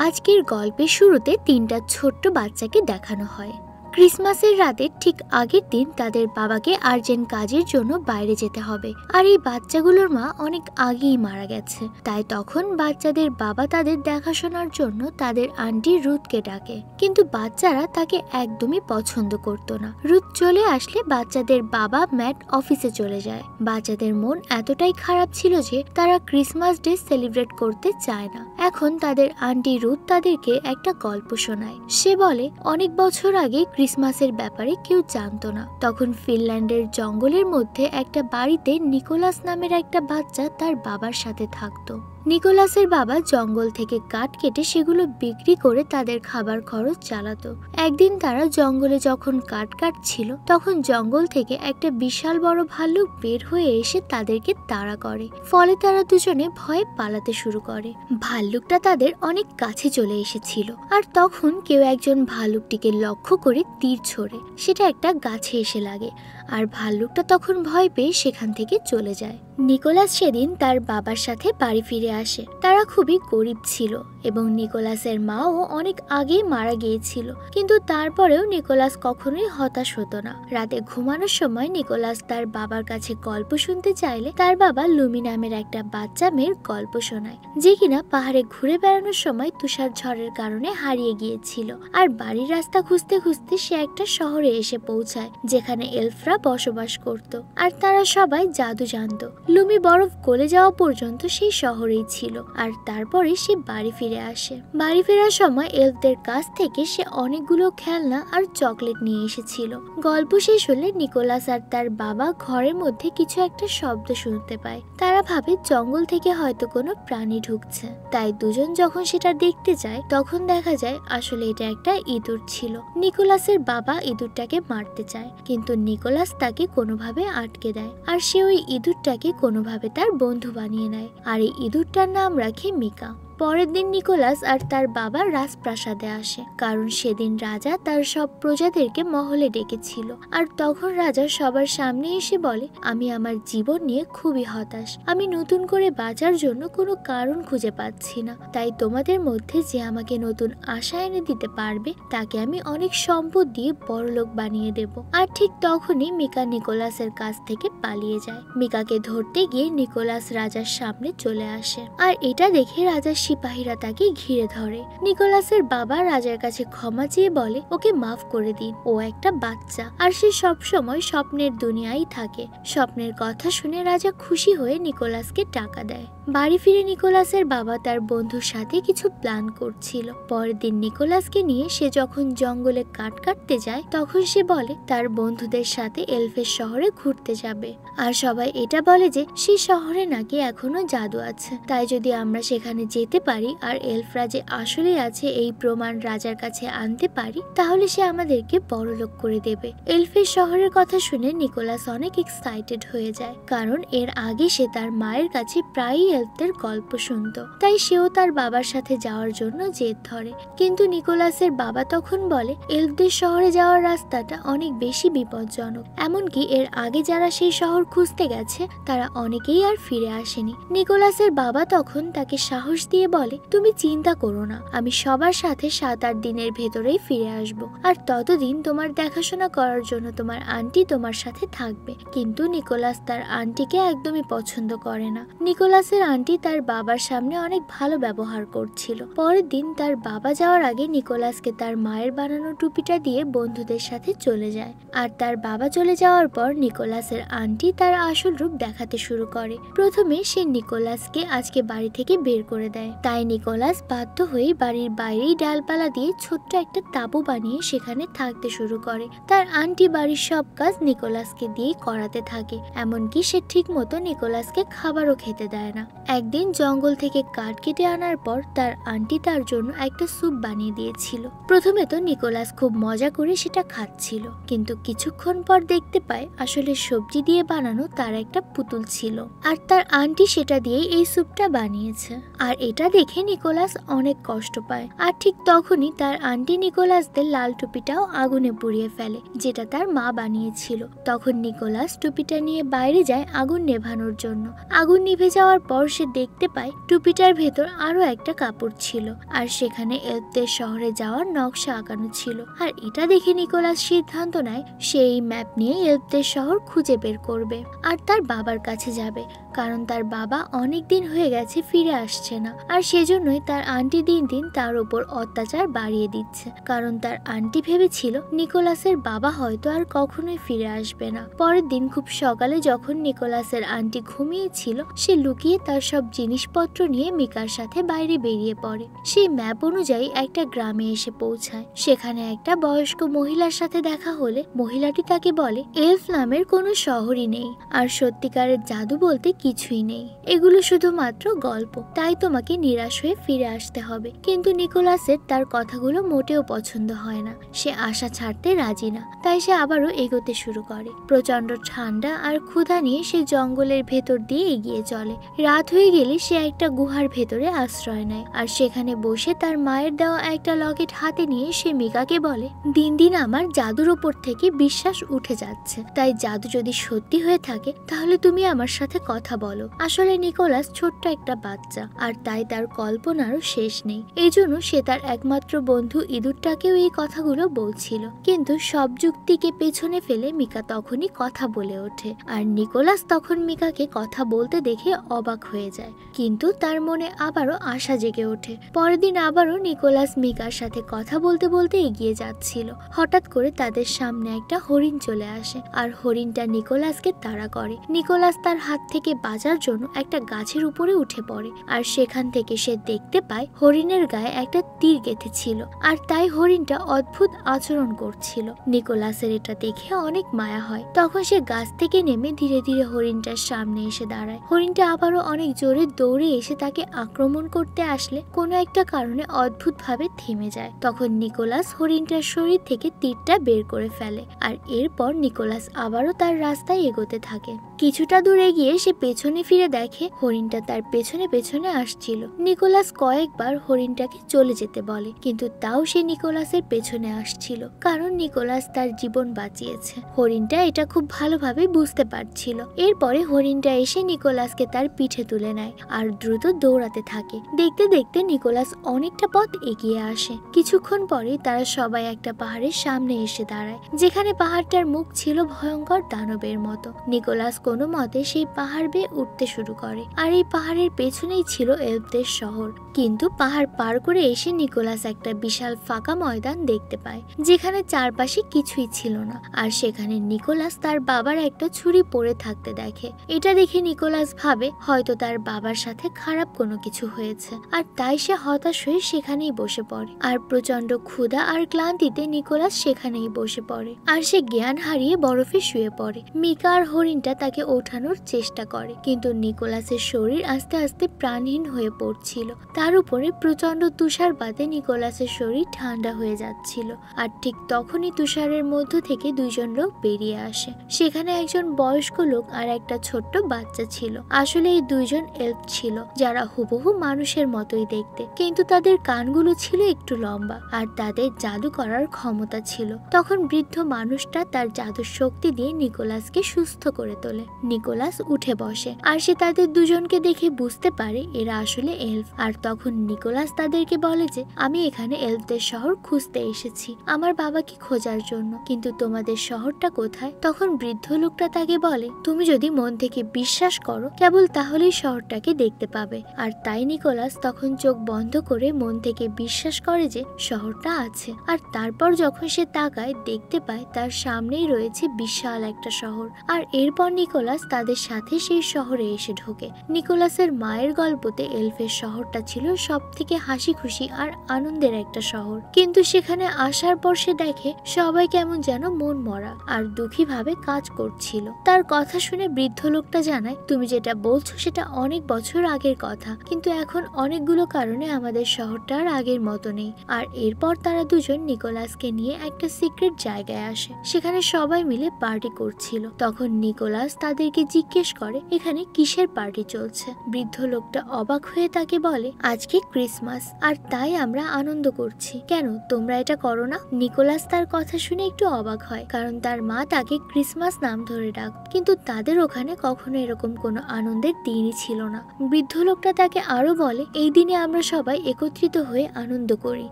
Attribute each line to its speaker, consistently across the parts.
Speaker 1: আজকের গল্পের শুরুতে তিনটা ছোট্ট বাচ্চাকে দেখানো হয়। ক্রিসমাসের রাতের ঠিক আগের দিন তাদের বাবাকে আর্জেন্ট কাজের জন্য বাইরে যেতে হবে, আর এই বাচ্চাগুলোর মা অনেক আগেই মারা গেছে। তাই তখন বাচ্চাদের বাবা তাদের দেখাশোনার জন্য তাদের আন্টি রুথকে ডাকে, কিন্তু বাচ্চারা তাকে একদমই পছন্দ করতো না। রুথ চলে আসলে বাচ্চাদের বাবা ম্যাট অফিসে চলে যায়। বাচ্চাদের মন এতটাই খারাপ ছিল যে তারা ক্রিসমাস ডে সেলিব্রেট করতে চায় না। এখন তাদের আন্টি রুথ তাদেরকে একটা গল্প শোনায়। সে বলে অনেক বছর আগে ক্রিসমাসের ব্যাপারে কেউ জানতো না। তখন ফিনল্যান্ডের জঙ্গলের মধ্যে একটা বাড়িতে নিকোলাস নামের একটা বাচ্চা তার বাবার সাথে থাকতো। নিকোলাসের বাবা জঙ্গল থেকে কাঠ কেটে সেগুলো বিক্রি করে তাদের খাবার খরচ চালাতো। একদিন তারা জঙ্গলে যখন কাঠ কাটছিল, তখন জঙ্গল থেকে একটা বিশাল বড় ভাল্লুক বের হয়ে এসে তাদেরকে তাড়া করে। ফলে তারা দুজনে ভয়ে পালাতে শুরু করে। ভাল্লুকটা তাদের অনেক কাছে চলে এসেছিল, আর তখন কেউ একজন ভাল্লুকটিকে লক্ষ্য করে তীর ছোড়ে। সেটা একটা গাছে এসে লাগে, আর ভাল্লুকটা তখন ভয় পেয়ে সেখান থেকে চলে যায়। নিকোলাস সেদিন তার বাবার সাথে বাড়ি ফিরে আসে। তারা খুবই গরিব ছিল এবং নিকোলাসের মাও অনেক আগেই মারা গিয়েছিল, কিন্তু তারপরেও নিকোলাস কখনোই হতাশ হতো না। রাতে ঘুমানোর সময় নিকোলাস তার বাবার কাছে গল্প শুনতে চাইলে তার বাবা লুমি নামের একটা বাচ্চা মেয়ের গল্প শোনায়, যে কিনা পাহাড়ে ঘুরে বেড়ানোর সময় তুষার ঝড়ের কারণে হারিয়ে গিয়েছিল। আর বাড়ির রাস্তা খুঁজতে খুঁজতে সে একটা শহরে এসে পৌঁছায়, যেখানে এলফরা বসবাস করত, আর তারা সবাই জাদু জানত। লুমি বরফ গলে যাওয়া পর্যন্ত সেই শহরেই ছিল, আর তারপরে সে বাড়ি ফিরে আসে। বাড়ি ফেরার সময় এলফদের কাছ থেকে সে অনেকগুলো খেলনা আর চকলেট নিয়ে এসেছিল। গল্প শেষ হলে নিকোলাস আর তার বাবা ঘরের মধ্যে কিছু একটা শব্দ শুনতে পায়। তারা ভাবে জঙ্গল থেকে হয়তো কোনো প্রাণী ঢুকছে। তাই দুজন যখন সেটা দেখতে যায়, তখন দেখা যায় আসলে এটা একটা ইঁদুর ছিল। নিকোলাসের বাবা ইঁদুরটাকে মারতে চায়, কিন্তু নিকোলাস তাকে কোনোভাবে আটকে দেয়, আর সে ওই ইঁদুরটাকে কোনোভাবে তার বন্ধু বানিয়ে নেয়, আর এই ইঁদুরটার নাম রাখে মিকা। পরের দিন নিকোলাস আর তার বাবা রাজপ্রাসাদে আসে, কারণ সেদিন রাজা তার সব প্রজাদেরকে মহলে ডেকেছিল। আর তখন রাজা সবার সামনে এসে বলে, আমি আমার জীবন নিয়ে খুবই হতাশ। আমি নতুন করে বাঁচার জন্য কোনো কারণ খুঁজে পাচ্ছি না। তাই তোমাদের মধ্যে যে আমাকে নতুন আশা এনে দিতে পারবে, তাকে আমি অনেক সম্পদ দিয়ে বড়লোক বানিয়ে দেব। আর ঠিক তখনই মিকা নিকোলাসের কাছ থেকে পালিয়ে যায়। মিকাকে ধরতে গিয়ে নিকোলাস রাজার সামনে চলে আসে, আর এটা দেখে রাজা সিপাহীরা তাকে ঘিরে ধরে। নিকোলাসের বাবা রাজার কাছে ক্ষমা চেয়ে বলে, ওকে মাফ করে দিন, ও একটা বাচ্চা, আর সে সব সময় স্বপ্নের দুনিয়ায় থাকে। স্বপ্নের কথা শুনে রাজা খুশি হয়ে নিকোলাসকে টাকা দেয়। বাড়ি ফিরে নিকোলাসের বাবা তার বন্ধুর সাথে কিছু প্ল্যান করছিল। পরের দিন নিকোলাসকে নিয়ে সে যখন জঙ্গলে কাঠ কাটতে যায়, তখন সে বলে তার বন্ধুদের সাথে এলফের শহরে ঘুরতে যাবে। আর সবাই এটা বলে যে সেই শহরে নাকি এখনো জাদু আছে, তাই যদি আমরা সেখানে যেতে পারি আর এলফরা যে আসলেই আছে এই প্রমাণ রাজার কাছে আনতে পারি, তাহলে সে আমাদেরকে বড়লোক করে দেবে। এলফের শহরের কথা শুনে নিকোলাস অনেক এক্সাইটেড হয়ে যায়, কারণ এর আগে সে তার মায়ের কাছে প্রায়ই এলফদের গল্প শুনতো। তাই সেও তার বাবার সাথে যাওয়ার জন্য জেদ ধরে, কিন্তু নিকোলাসের বাবা তখন বলে এলফদের শহরে যাওয়ার রাস্তাটা অনেক বেশি বিপজ্জনক। এমনকি এর আগে যারা সেই শহর খুঁজতে গেছে তারা অনেকেই আর ফিরে আসেনি। নিকোলাসের বাবা তখন তাকে সাহস দিয়ে বলে, তুমি চিন্তা করো না, আমি সবার সাথে 7-8 দিনের ভেতরেই ফিরে আসব, আর ততদিন তোমার দেখাশোনা করার জন্য তোমার আন্টি তোমার সাথে থাকবে। কিন্তু নিকোলাস তার আন্টিকে একদমই পছন্দ করে না। নিকোলাসের আন্টি তার বাবার সামনে অনেক ভালো ব্যবহার করছিল। পরের দিন তার বাবা যাওয়ার আগে নিকোলাসকে তার মায়ের বানানো টুপিটা দিয়ে বন্ধুদের সাথে চলে যায়। আর তার বাবা চলে যাওয়ার পর নিকোলাসের আন্টি তার আসল রূপ দেখাতে শুরু করে। প্রথমে সে নিকোলাসকে আজকে বাড়ি থেকে বের করে দেয়। তাই নিকোলাস বাধ্য হয়ে বাড়ির বাইরেই ডালপালা দিয়ে ছোট্ট একটা তাঁবু বানিয়ে সেখানে থাকতে শুরু করে। তার আন্টি বাড়ির সব কাজ নিকোলাসকে দিয়ে করাতে থাকে, এমনকি সে ঠিক মতো নিকোলাসকে খাবারও খেতে দেয় না। একদিন জঙ্গল থেকে কাঠ কেটে আনার পর তার আন্টি তার জন্য একটা স্যুপ বানিয়ে দিয়েছিল। প্রথমে তো নিকোলাস খুব মজা করে সেটা খাচ্ছিল, কিন্তু কিছুক্ষণ পর দেখতে পায় আসলে সবজি দিয়ে বানানো তার একটা পুতুল ছিল, আর তার আন্টি সেটা দিয়ে এই স্যুপটা বানিয়েছে। আর এটা এটা দেখে নিকোলাস অনেক কষ্ট পায়। আর ঠিক তখনই তার আন্টি নিকোলাসদের লাল টুপিটাও আগুনে পুড়িয়ে ফেলে, যেটা তার মা বানিয়েছিল। তখন নিকোলাস টুপিটা নিয়ে বাইরে যায় আগুন নেভানোর জন্য। আগুন নিভে যাওয়ার পর সে দেখতে পায় টুপিটার ভেতর আরো একটা কাপড় ছিল, আর সেখানে এলফদের শহরে যাওয়ার নকশা আঁকানো ছিল। আর এটা দেখে নিকোলাস সিদ্ধান্ত নেয় সে এই ম্যাপ নিয়ে এলফদের শহর খুঁজে বের করবে আর তার বাবার কাছে যাবে, কারণ তার বাবা অনেক দিন হয়ে গেছে ফিরে আসছে না। আর সেজন্যই তার আন্টি দিন দিন তার উপর অত্যাচার বাড়িয়ে দিচ্ছে, কারণ তার আন্টি ভেবেছিল নিকোলাসের বাবা হয়তো আর কখনোই ফিরে আসবে না। পরের দিন খুব সকালে যখন নিকোলাসের আন্টি ঘুমিয়েছিল, সে লুকিয়ে তার সব জিনিসপত্র নিয়ে মিকার সাথে বাইরে বেরিয়ে পড়ে। সেই ম্যাপ অনুযায়ী একটা গ্রামে এসে পৌঁছায়। সেখানে একটা বয়স্ক মহিলার সাথে দেখা হলে মহিলাটি তাকে বলে এলফ নামের কোনো শহরই নেই, আর সত্যিকারের জাদু বলতে কিছুই নেই, এগুলো শুধুমাত্র গল্প, তাই তোমাকে নিরাশ হয়ে ফিরে আসতে হবে। কিন্তু নিকোলাসের তার কথাগুলো মোটেও পছন্দ হয় না। সে আশা ছাড়তে রাজি না, তাই সে আবারও এগোতে শুরু করে। প্রচন্ড ঠান্ডা আর ক্ষুধা নিয়ে সে জঙ্গলের ভেতর দিয়ে এগিয়ে চলে। রাত হয়ে গেলে সে একটা গুহার ভেতরে আশ্রয় নেয়, আর সেখানে বসে তার মায়ের দেওয়া একটা লকেট হাতে নিয়ে সে মিকাকে বলে, দিন দিন আমার জাদুর ওপর থেকে বিশ্বাস উঠে যাচ্ছে, তাই জাদু যদি সত্যি হয়ে থাকে তাহলে তুমি আমার সাথে কথা বলো। আসলে নিকোলাস ছোট্ট একটা বাচ্চা, আর তাই তার কল্পনারও শেষ নেই। এই জন্য সে তার একমাত্র বন্ধু ইঁদুরটাকেও এই কথাগুলো বলছিল। কিন্তু সব যুক্তিকে পেছনে ফেলে মিকা তখনই কথা বলে ওঠে, আর নিকোলাস তখন মিকাকে কথা বলতে দেখে অবাক হয়ে যায়। কিন্তু তার মনে আবারও আশা জেগে ওঠে। পরের দিন আবারও নিকোলাস মিকার সাথে কথা বলতে বলতে এগিয়ে যাচ্ছিল। হঠাৎ করে তাদের সামনে একটা হরিণ চলে আসে, আর হরিণটা নিকোলাসকে তাড়া করে। নিকোলাস তার হাত থেকে বাঁচার জন্য একটা গাছের উপরে উঠে পড়ে, আর সেখান থেকে সে দেখতে পায় হরিণের গায়ে একটা তীর গেঁথেছিল, আর তাই হরিণটা অদ্ভুত আচরণ করছিল। নিকোলাসের এটা দেখে অনেক মায়া হয়। তখন সে গাছ থেকে নেমে ধীরে ধীরে হরিণটার সামনে এসে দাঁড়ায়। হরিণটা আবারও অনেক জোরে দৌড়ে এসে তাকে আক্রমণ করতে আসলে কোনো একটা কারণে অদ্ভুতভাবে থেমে যায়। তখন নিকোলাস হরিণটার শরীর থেকে তীরটা বের করে ফেলে, আর এরপর নিকোলাস আবারও তার রাস্তায় এগোতে থাকে। কিছুটা দূরে গিয়ে সে পেছনে ফিরে দেখে হরিণটা তার পেছনে পেছনে আসছিল। নিকোলাস কয়েকবার হরিণটাকে চলে যেতে বলে, কিন্তু তাও সে নিকোলাসের পেছনে আসছিল, কারণ নিকোলাস তার জীবন বাঁচিয়েছে। হরিণটা এটা খুব ভালোভাবে বুঝতে পারছিল। এরপরে হরিণটা এসে নিকোলাসকে তার পিঠে তুলে নেয় আর দ্রুত দৌড়াতে থাকে। দেখতে দেখতে নিকোলাস অনেকটা পথ এগিয়ে আসে। কিছুক্ষণ পরে তারা সবাই একটা পাহাড়ের সামনে এসে দাঁড়ায়, যেখানে পাহাড়টার মুখ ছিল ভয়ঙ্কর দানবের মতো। নিকোলাস কোনো মতে সেই পাহাড় বেয়ে উঠতে শুরু করে, আর এই পাহাড়ের পেছনেই ছিল এলফদের শহর। কিন্তু পাহাড় পার করে এসে নিকোলাস একটা বিশাল ফাঁকা ময়দান দেখতে পায়, যেখানে চারপাশে কিছুই ছিল না। আর সেখানে নিকোলাস তার বাবার একটা ছুরি পড়ে থাকতে দেখে। এটা দেখে নিকোলাস ভাবে হয়তো তার বাবার সাথে খারাপ কোনো কিছু হয়েছে, আর তাই সে হতাশ হয়ে সেখানেই বসে পড়ে। আর প্রচন্ড ক্ষুধা আর ক্লান্তিতে নিকোলাস সেখানেই বসে পড়ে, আর সে জ্ঞান হারিয়ে বরফে শুয়ে পড়ে। মিকা আর হরিণটা তাকে ওঠানোর চেষ্টা করে, কিন্তু নিকোলাসের শরীর আস্তে আস্তে প্রাণহীন হয়ে পড়ছিল। তার উপরে প্রচন্ড তুষারপাতে নিকোলাসের শরীর ঠান্ডা হয়ে যাচ্ছিল। আর ঠিক তখনই তুষারের মধ্য থেকে দুইজন লোক বেরিয়ে আসে। সেখানে একজন বয়স্ক লোক আর একটা ছোট্ট বাচ্চা ছিল। আসলে এই দুইজন এলফ ছিল, যারা হুবহু মানুষের মতোই দেখতে, কিন্তু তাদের কানগুলো ছিল একটু লম্বা, আর তাদের জাদু করার ক্ষমতা ছিল। তখন বৃদ্ধ মানুষটা তার জাদুর শক্তি দিয়ে নিকোলাসকে সুস্থ করে তোলে। নিকোলাস উঠে বসে, আর সে তাদের দুজনকে দেখে বুঝতে পারে এরা আসলে এলফ। আর তখন নিকোলাস তাদেরকে বলে যে আমি এখানে এলফদের শহর খুঁজতে এসেছি, আমার বাবাকে খোঁজার জন্য, কিন্তু তোমাদের শহরটা কোথায়? তখন বৃদ্ধ লোকটা তাকে বলে তুমি যদি মন থেকে বিশ্বাস করো কেবল তাহলেই শহরটাকে দেখতে পাবে। আর তাই নিকোলাস তখন চোখ বন্ধ করে মন থেকে বিশ্বাস করে যে শহরটা আছে। আর তারপর যখন সে তাকায় দেখতে পায় তার সামনেই রয়েছে বিশাল একটা শহর। আর এরপর নিকোলাস তাদের সাথে সেই শহরে এসে ঢোকে। নিকোলাসের মায়ের গল্পতে এলফের শহরটা ছিল সব থেকে হাসি খুশি আর আনন্দের একটা শহর, কিন্তু সেখানে আসার পর সে দেখে সবাই কেমন যেন মন মরা আর দুঃখী ভাবে কাজ করছিল। তার কথা শুনে বৃদ্ধ লোকটা জানায় তুমি যেটা বলছো সেটা অনেক বছর আগের কথা, কিন্তু এখন অনেকগুলো কারণে আমাদের শহরটা আর আগের মতো নেই। আর এরপর তারা দুজন নিকোলাসকে নিয়ে একটা সিক্রেট জায়গায় আসে। সেখানে সবাই মিলে পার্টি করছিল। তখন নিকোলাস তাদেরকে জিজ্ঞেস করে এখানে কিসের পার্টি চলছে। বৃদ্ধ লোকটা অবাক হয়ে তাকে বলে, আজকে ক্রিসমাস আর তাই আমরা আনন্দ করছি। কেন তোমরা এটা করো না? নিকোলাস তার কথা শুনে একটু অবাক হয়, কারণ তার মা তাকে ক্রিসমাস নাম ধরে ডাক, কিন্তু তাদের ওখানে কখনো এরকম কোনো আনন্দের দিনই ছিল না। বৃদ্ধ লোকটা তাকে আরো বলে, এই দিনে আমরা সবাই একত্রিত হয়ে আনন্দ করি,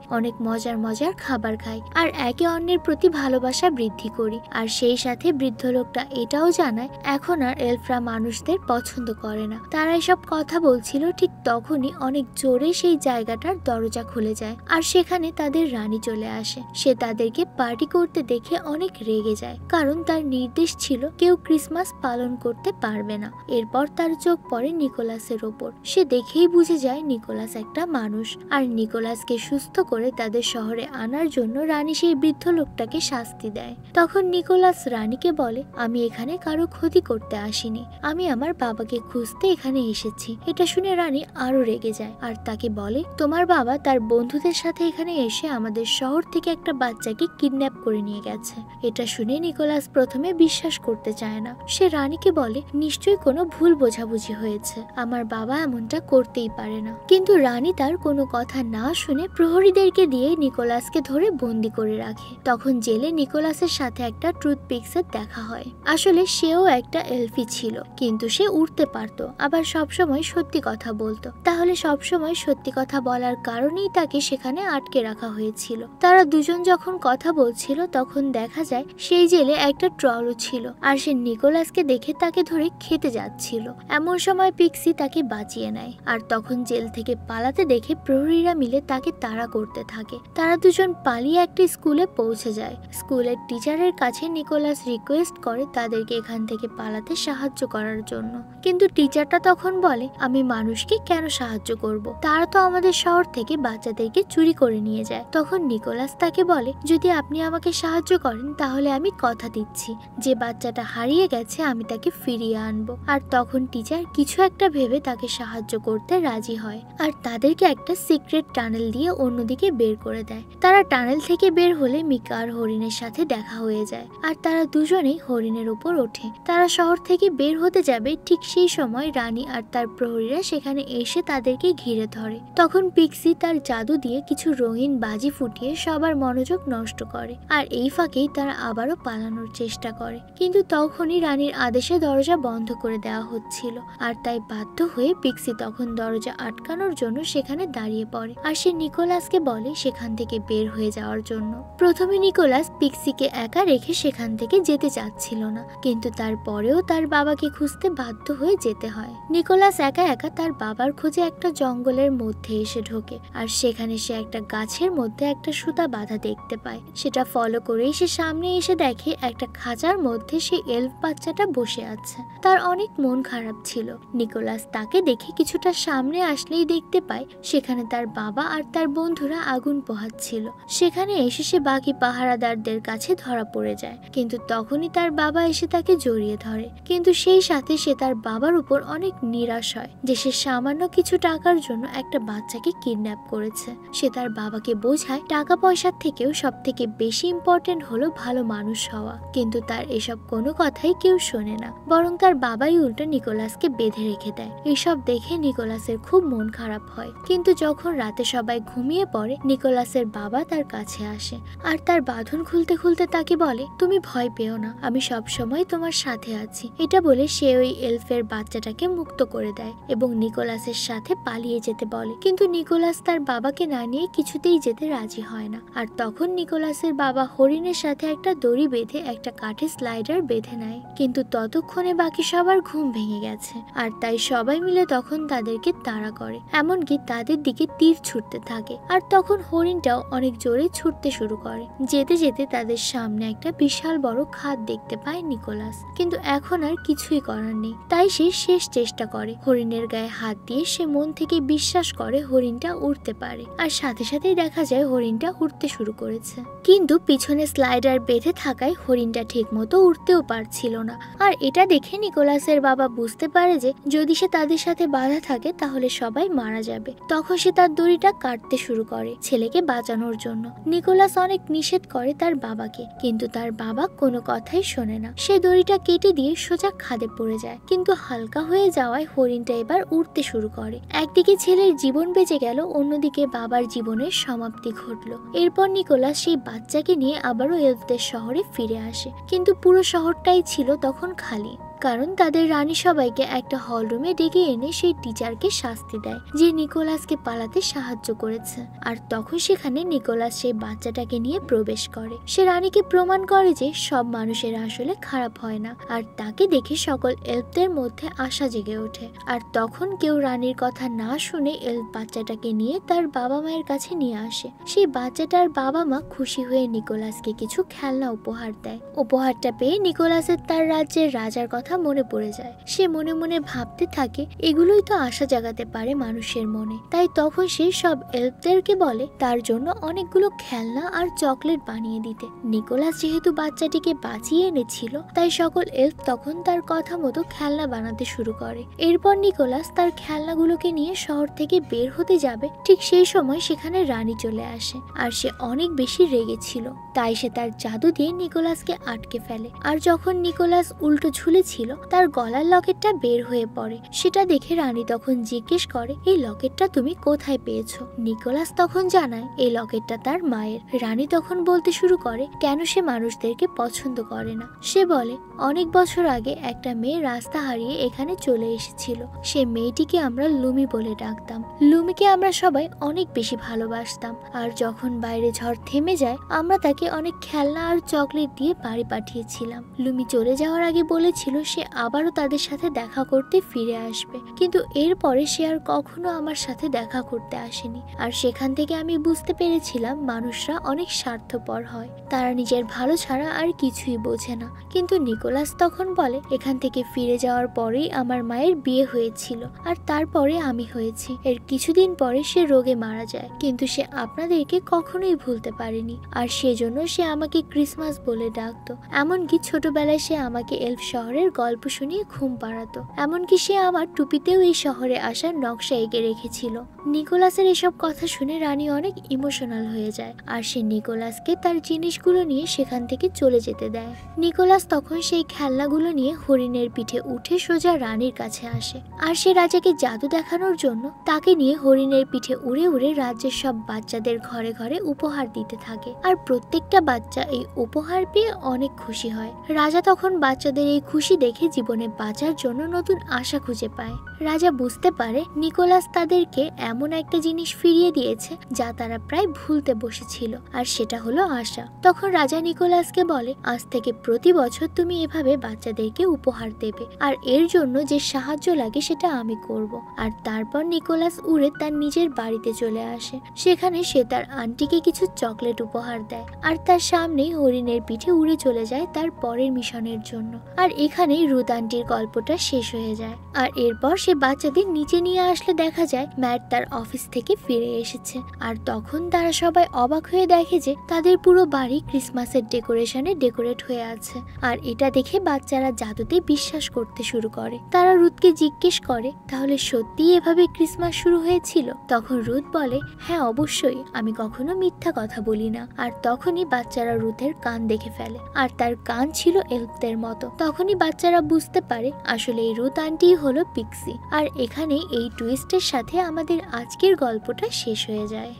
Speaker 1: অনেক মজার মজার খাবার খাই আর একে অন্যের প্রতি ভালোবাসা বৃদ্ধি করি। আর সেই সাথে বৃদ্ধ লোকটা এটাও জানায় এখন আর এলফরা মানুষদের পছন্দ করে না। তারা এসব কথা বলছিল, ঠিক তখনই অনেক জোরে সেই জায়গাটার দরজা খুলে যায় আর সেখানে তাদের রানী চলে আসে। সে তাদেরকে পার্টি করতে দেখে অনেক রেগে যায়, কারণ তার নির্দেশ ছিল কেউ ক্রিসমাস পালন করতে পারবে না। এরপর তার চোখ পড়ে নিকোলাসের ওপর। সে দেখেই বুঝে যায় নিকোলাস একটা মানুষ, আর নিকোলাসকে সুস্থ করে তাদের শহরে আনার জন্য রানী সেই বৃদ্ধ লোকটাকে শাস্তি দেয়। তখন নিকোলাস রানীকে বলে, আমি এখানে কারো ক্ষতি করতে আসিনি, আমি আমার বাবাকে খুঁজতে এখানে এসেছি। এটা শুনে রানী আরো রেগে যায় আর তাকে বলে, তোমার বাবা তার বন্ধুদের সাথে এখানে এসে আমাদের শহর থেকে একটা বাচ্চাকে কিডন্যাপ করে নিয়ে গেছে। এটা শুনে নিকোলাস প্রথমে বিশ্বাস করতে চায় না। সে রানীকে বলে, নিশ্চয়ই কোনো ভুল বোঝাবুঝি হয়েছে, আমার বাবা এমনটা করতেই পারে না। কিন্তু রানী তার কোনো কথা না শুনে প্রহরীদেরকে দিয়ে নিকোলাসকে ধরে বন্দি করে রাখে। তখন জেলে নিকোলাসের সাথে একটা টুথপিক্সের দেখা হয়। আসলে সেও একটা এলফি ছিল, কিন্তু সে উঠতে পারতো, আবার সবসময় সত্যি কথা বলতো। তাহলে সবসময় সত্যি কথা বলার কারণেই তাকে সেখানে আটকে রাখা হয়েছিল। তারা দুজন যখন কথা বলছিল তখন দেখা যায় সেই জেলে একটা ট্রলও ছিল, আর সে নিকোলাসকে দেখে তাকে ধরে খেতে যাচ্ছিল। এমন সময় পিক্সি তাকে বাঁচিয়ে নেয়, আর তখন জেল থেকে পালাতে দেখে প্রহরীরা মিলে তাকে তাড়া করতে থাকে। তারা দুজন পালিয়ে একটা স্কুলে পৌঁছে যায়। স্কুলের টিচারের কাছে নিকোলাস রিকোয়েস্ট করে তাদেরকে এখান থেকে পালাতে সাহায্য করার জন্য, কিন্তু টিচারটা তখন বলে, আমি মানুষকে কেন সাহায্য করব, তারা তো আমাদের শহর থেকে বাচ্চাদেরকে চুরি করে নিয়ে যায়। তখন নিকোলাস তাকে বলে, যদি আপনি আমাকে সাহায্য করেন তাহলে আমি কথা দিচ্ছি যে বাচ্চাটা হারিয়ে গেছে আমি তাকে ফিরিয়ে আনবো। আর তখন টিচার কিছু একটা ভেবে তাকে সাহায্য করতে রাজি হয়, আর তাদেরকে একটা সিক্রেট টানেল দিয়ে অন্যদিকে বের করে দেয়। তারা টানেল থেকে বের হলে মিকা আর হরিণের সাথে দেখা হয়ে যায়, আর তারা দুজনেই হরিণের উপর ওঠে। তারা শহর থেকে বের হতে যাবে, ঠিক সেই সময় রানী আর তার প্রহরীরা সেখানে এসে তাদেরকে ঘিরে ধরে। তখন পিক্সি তার জাদু দিয়ে কিছু রঙিন বাজি ফুটিয়ে সবার মনোযোগ নষ্ট করে, আর এই ফাঁকেই তারা আবারও পালানোর চেষ্টা করে, কিন্তু তখনই রানীর আদেশে দরজা বন্ধ করে দেওয়া হচ্ছিল, আর তাই বাধ্য হয়ে পিক্সি তখন দরজা আটকানোর জন্য সেখানে দাঁড়িয়ে পড়ে, আর সে নিকোলাসকে বলে সেখান থেকে বের হয়ে যাওয়ার জন্য। প্রথমে নিকোলাস পিক্সিকে একা রেখে সেখান থেকে যেতে চাচ্ছিল না, কিন্তু তারপরেও তার বাবাকে খুঁজতে বাধ্য হয়ে যেতে হয়। নিকোলাস একা একা তার বাবার খোঁজে একটা জঙ্গলের মধ্যে এসে ঢোকে, আর সেখানে সে একটা গাছের মধ্যে একটা সুতা বাঁধা দেখতে পায়। সেটা ফলো করেই সে সামনে এসে দেখে একটা খাঁচার মধ্যে সেই এলফ বাচ্চাটা বসে আছে। তার অনেক মন খারাপ ছিল। নিকোলাস তাকে দেখে কিছুটা সামনে আসলেই দেখতে পায় সেখানে তার বাবা আর তার বন্ধুরা আগুন পোহাচ্ছিল। সেখানে এসে সে বাকি পাহারাদারদের কাছে ধরা পড়ে যায়, কিন্তু তখনই তার বাবা এসে তাকে জড়িয়ে ধরে। কিন্তু সেই সাথে সে তার বাবার উপর অনেক নিরাশ হয় যে সে সামান্য কিছু টাকার জন্য একটা বাচ্চাকে কিডন্যাপ করেছে। সে তার বাবাকে বোঝায় টাকা পয়সার থেকেও সব থেকে বেশি ইম্পর্টেন্ট হলো ভালো মানুষ হওয়া, কিন্তু তার এসব কোনো কথাই কেউ শোনে না, বরং তার বাবাই উল্টো নিকোলাসকে বেঁধে রেখে দেয়। এসব দেখে নিকোলাসের খুব মন খারাপ হয়, কিন্তু যখন রাতে সবাই ঘুমিয়ে পড়ে নিকোলাসের বাবা তার কাছে আসে, আর তার বাঁধন খুলতে খুলতে তাকে বলে, তুমি ভয় পেও না, আমি সব সময় তোমার সাথে আছি। এটা বলে সে ওই এলফের বাচ্চাটাকে মুক্ত করে দেয় এবং নিকোলাসের সাথে পালিয়ে যেতে বলে, কিন্তু নিকোলাস তার বাবাকে না নিয়ে কিছুতেই যেতে রাজি হয় না। আর তখন নিকোলাসের বাবা হরিণের সাথে একটা দড়ি বেঁধে একটা কাঠের স্লাইডার বেঁধে নেয়, কিন্তু ততক্ষণে বাকি সবার ঘুম ভেঙে গেছে, আর তাই সবাই মিলে তখন তাদেরকে তাড়া করে, এমনকি তাদের দিকে তীর ছুটতে থাকে। আর তখন হরিণটাও অনেক জোরে ছুটতে শুরু করে। যেতে যেতে তাদের সামনে একটা বিশাল বড় খাদ দেখতে পায় নিকোলাস, কিন্তু এখন আর কিছুই করার নেই, তাই সে শেষ চেষ্টা করে। হরিণের গায়ে হাত দিয়ে সে মন থেকে বিশ্বাস করে হরিণটা উড়তে পারে, আর সাথে সাথেই দেখা যায় হরিণটা উড়তে শুরু করেছে, কিন্তু পিছনে স্লাইডার বেঁধে থাকায় হরিণটা ঠিক মতো উঠতেও পারছিল না। আর এটা দেখে নিকোলাসের বাবা বুঝতে পারে যে যদি সে তাদের সাথে বাধা থাকে তাহলে সবাই মারা যাবে। তখন সে তার দড়িটা কাটতে শুরু করে ছেলেকে বাঁচানোর জন্য। নিকোলাস অনেক নিষেধ করে তার বাবাকে, কিন্তু তার বাবা কোনো কথাই শোনে না। সে দড়িটা কেটে দিয়ে সোজা খাদে পড়ে যায়। যায়, কিন্তু হালকা হয়ে যাওয়ায় হরিণটা এবার উড়তে শুরু করে। একদিকে ছেলের জীবন বেঁচে গেল, অন্যদিকে বাবার জীবনের সমাপ্তি ঘটলো। এরপর নিকোলাস সেই বাচ্চাকে নিয়ে আবারও এলফদের শহরে ফিরে আসে, কিন্তু পুরো শহরটাই ছিল তখন খালি, কারণ তাদের রানী সবাইকে একটা হল রুমে ডেকে এনে সেই টিচারকে শাস্তি দেয় যে নিকোলাসকে পালাতে সাহায্য করেছে। আর তখন সেখানে নিকোলাস সেই বাচ্চাটাকে নিয়ে প্রবেশ করে। সে রানীকে প্রমাণ করে যে সব মানুষেরা আসলে খারাপ হয় না, আর তাকে দেখে সকল এলফদের মধ্যে আশা জেগে ওঠে। আর তখন কেউ রানীর কথা না শুনে এলফ বাচ্চাটাকে নিয়ে তার বাবা মায়ের কাছে নিয়ে আসে। সেই বাচ্চাটার বাবা মা খুশি হয়ে নিকোলাসকে কিছু খেলনা উপহার দেয়। উপহারটা পেয়ে নিকোলাসের তার রাজ্যের রাজার কথা মনে পড়ে যায়। সে মনে মনে ভাবতে থাকে এগুলোই তো আশা জাগাতে পারে মানুষের মনে। তাই তখন সে সব এলফদেরকে বলে তার জন্য অনেকগুলো খেলনা আর চকলেট বানিয়ে দিতে। নিকোলাস যেহেতু বাচ্চাটিকে বাঁচিয়ে এনেছিল, তাই সকল এলফ তখন তার কথা মতো খেলনা বানাতে শুরু করে। এরপর নিকোলাস তার খেলনাগুলোকে নিয়ে শহর থেকে বের হতে যাবে, ঠিক সেই সময় সেখানে রানী চলে আসে। আর সে অনেক বেশি রেগেছিল, তাই সে তার জাদু দিয়ে নিকোলাসকে আটকে ফেলে। আর যখন নিকোলাস উল্টো ঝুলেছিল, তার গলার লকেটটা বের হয়ে পড়ে। সেটা দেখে রানী তখন জিজ্ঞেস করে এই লকেটটা তুমি কোথায় পেয়েছো? নিকোলাস তখন জানায় এই লকেটটা তার মায়ের। রানী তখন বলতে শুরু করে কেন সে মানুষদেরকে পছন্দ করে না। সে বলে অনেক বছর আগে একটা মেয়ে রাস্তা হারিয়ে এখানে চলে এসেছিল। সে মেয়েটিকে আমরা লুমি বলে ডাকতাম। লুমিকে আমরা সবাই অনেক বেশি ভালোবাসতাম। আর যখন বাইরে ঝড় থেমে যায়, আমরা তাকে অনেক খেলনা আর চকলেট দিয়ে বাড়ি পাঠিয়েছিলাম। লুমি চলে যাওয়ার আগে বলেছিল সে আবারও তাদের সাথে দেখা করতে ফিরে আসবে, কিন্তু এরপরে সে আর কখনো আমার সাথে দেখা করতে আসেনি। আর সেখান থেকে আমি বুঝতে পেরেছিলাম মানুষরা অনেক স্বার্থপর হয়, তারা নিজের ভালো ছাড়া আর কিছুই বোঝে না। কিন্তু নিকোলাস তখন বলে এখান থেকে ফিরে যাওয়ার পরেই আমার মায়ের বিয়ে হয়েছিল, আর তারপরে আমি হয়েছি। এর কিছুদিন পরে সে রোগে মারা যায়, কিন্তু সে আপনাদেরকে কখনোই ভুলতে পারেনি। আর সেজন্য সে আমাকে ক্রিসমাস বলে ডাকতো। এমনকি ছোটবেলায় সে আমাকে এলফ শহরের গল্প শুনিয়ে ঘুম পাড়াতো। এমনকি সে আমার টুপিতেও এই শহরে আসার নকশা এঁকে রেখেছিল। নিকোলাসের এসব কথা শুনে রানী অনেক ইমোশনাল হয়ে যায়, আর সে নিকোলাসকে তার জিনিসগুলো নিয়ে সেখান থেকে চলে যেতে দেয়। নিকোলাস তখন সেই খেলনাগুলো নিয়ে হরিণের পিঠে উঠে সোজা রানীর কাছে আসে। আর সে রাজাকে জাদু দেখানোর জন্য তাকে নিয়ে হরিণের পিঠে উড়ে উড়ে রাজ্যের সব বাচ্চাদের ঘরে ঘরে উপহার দিতে থাকে। আর প্রত্যেকটা বাচ্চা এই উপহার পেয়ে অনেক খুশি হয়। রাজা তখন বাচ্চাদের এই খুশি দেখে জীবনে বাঁচার জন্য নতুন আশা খুঁজে পায়। রাজা বুঝতে পারে নিকোলাস তাদেরকে এমন একটা জিনিস ফিরিয়ে দিয়েছে যা তারা প্রায় ভুলতে বসেছিল, আর সেটা হলো আশা। তখন রাজা নিকোলাসকে বলে আজ থেকে প্রতি বছর তুমি এভাবে বাচ্চাদেরকে উপহার দেবে, আর এর জন্য যে সাহায্য লাগে সেটা আমি করব। আর তারপর নিকোলাস উড়ে তার নিজের বাড়িতে চলে আসে। সেখানে সে তার আন্টিকে কিছু চকলেট উপহার দেয়, আর তার সামনেই হরিণের পিঠে উড়ে চলে যায় তার পরের মিশনের জন্য। আর এখানেই রুথ আন্টির গল্পটা শেষ হয়ে যায়। আর এরপর সে বাচ্চাদের নিচে নিয়ে আসলে দেখা যায় ম্যাট তার অফিস থেকে ফিরে এসেছে। আর তখন তারা সবাই অবাক হয়ে দেখে যে তাদের পুরো বাড়ি ক্রিসমাসের ডেকোরেশনে ডেকোরেট হয়ে আছে। আর এটা দেখে বাচ্চারা জাদুতে বিশ্বাস করতে শুরু করে। তারা রুথকে জিজ্ঞেস করে তাহলে সত্যি এভাবে ক্রিসমাস শুরু হয়েছিল? তখন রুথ বলে হ্যাঁ অবশ্যই, আমি কখনো মিথ্যা কথা বলি না। আর তখনই বাচ্চারা রুথের কান দেখে ফেলে, আর তার কান ছিল এলফদের মতো। তখনই বাচ্চারা বুঝতে পারে আসলে এই রুথ আন্টি হলো পিক্সি। আর এখানে এই টুইস্টের সাথে আমাদের আজকের গল্পটা শেষ হয়ে যায়।